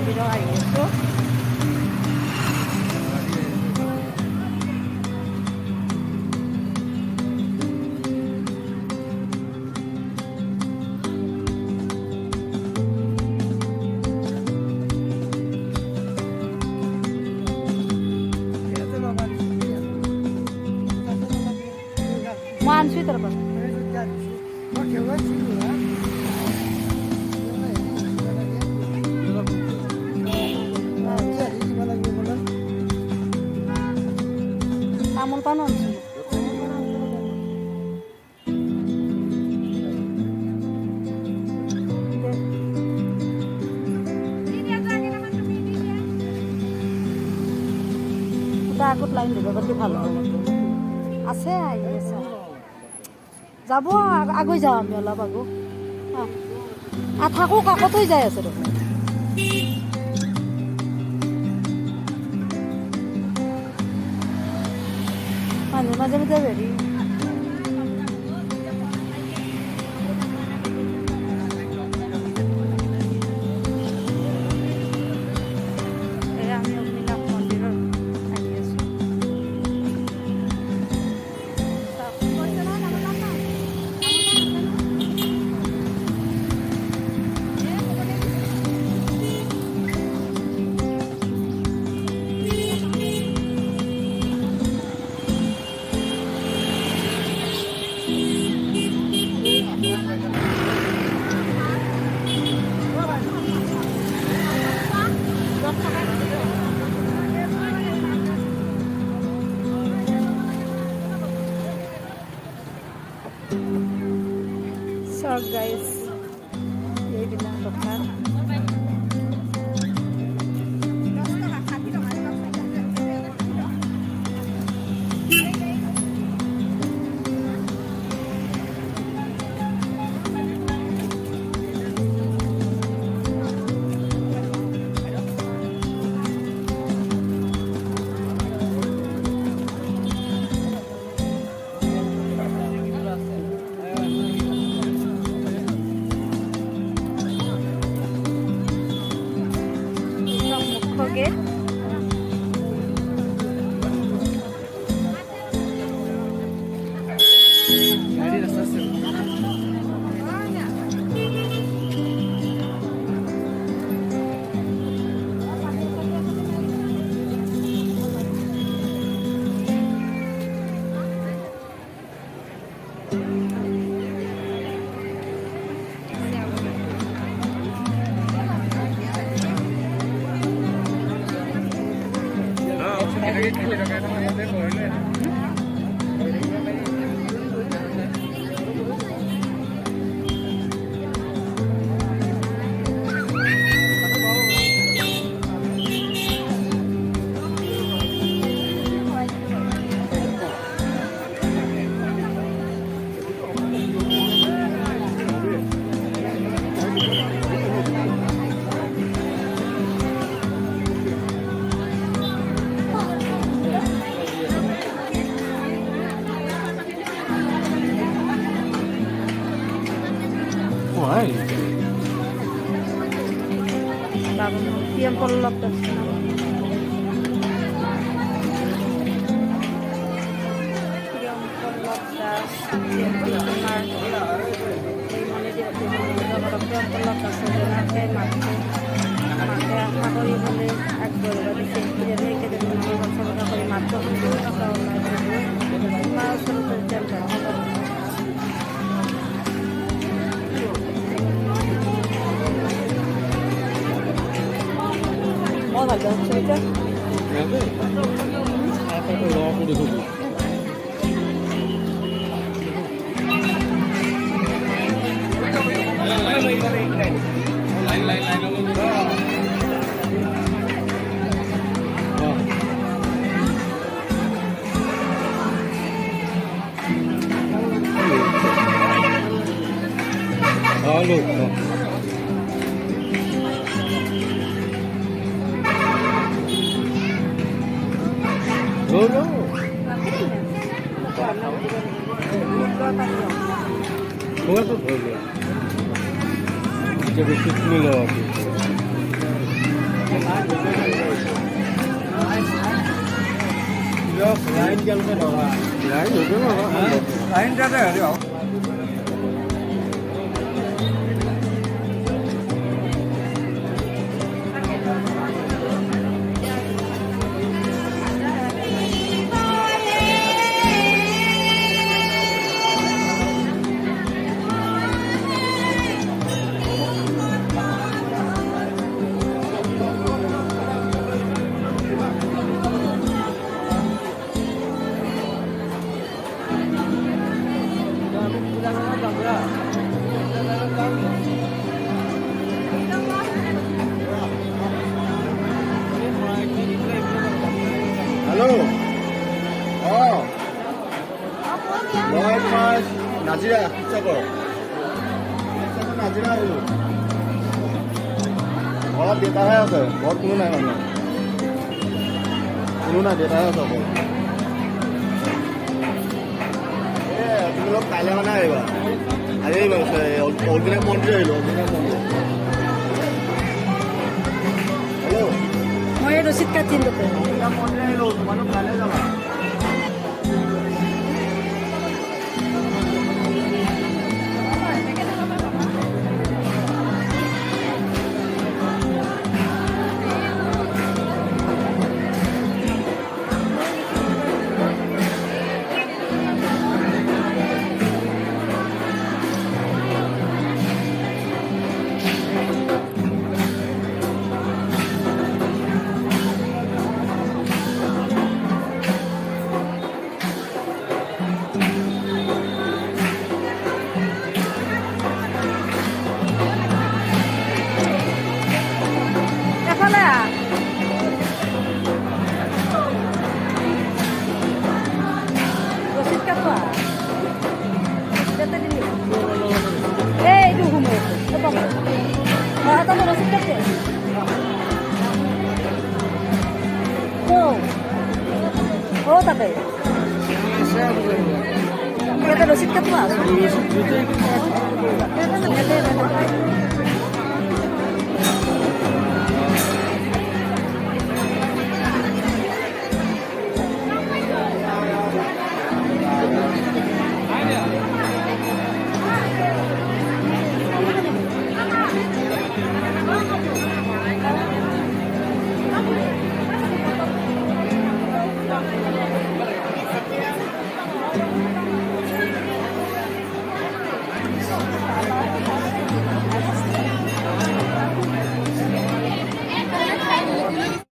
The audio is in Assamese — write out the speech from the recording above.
মন্দিৰৰ আহি আছোঁ। মই আনছোঁ তাৰ পৰা তামোল পাণো আনছোঁ। আগত লাইন দিব পারলে ভালো আছে আহি আছে যাব আগুই যাওঁ আমি অলপ আগো থাকো কাকতই যাই আছে দেখোন মানুহ মাজে মাজে হেৰি So guys, ini bilang dokter. Okay. Why? Tiempo lo Halo. No, no. Kau tu boleh. Kita bersyukur lah. Line কেনেকৈ ধৰা লাইন ধৰিব লাইন তাতে হেৰি হওক হেল্ল' অঁ মই তোমাৰ নাজিৰা শিৱসাগৰ নাজিৰা আহিলোঁ ঘৰত দেউতাহে আছে ঘৰত কোনো নাই মানে কোনো নাই দেউতাহে আছে অকল তুমি অলপ কাইলৈ মানে আহিবা আজি অগ্নিনাভ মন্দিৰ আহিলোঁ অগ্নিনাভ মন্দিৰ হেল্ল' মই ৰচিদ কাটিম তাতে অগ্নিনাভ মন্দিৰ আহিলোঁ তোমালোক কাইলৈ যাবা এফালে ৰচিদ কাটোৱা তাতে দিলি এইটো সময় এটা ৰচিদ কাটে তাতে ৰচিদ কাটোৱা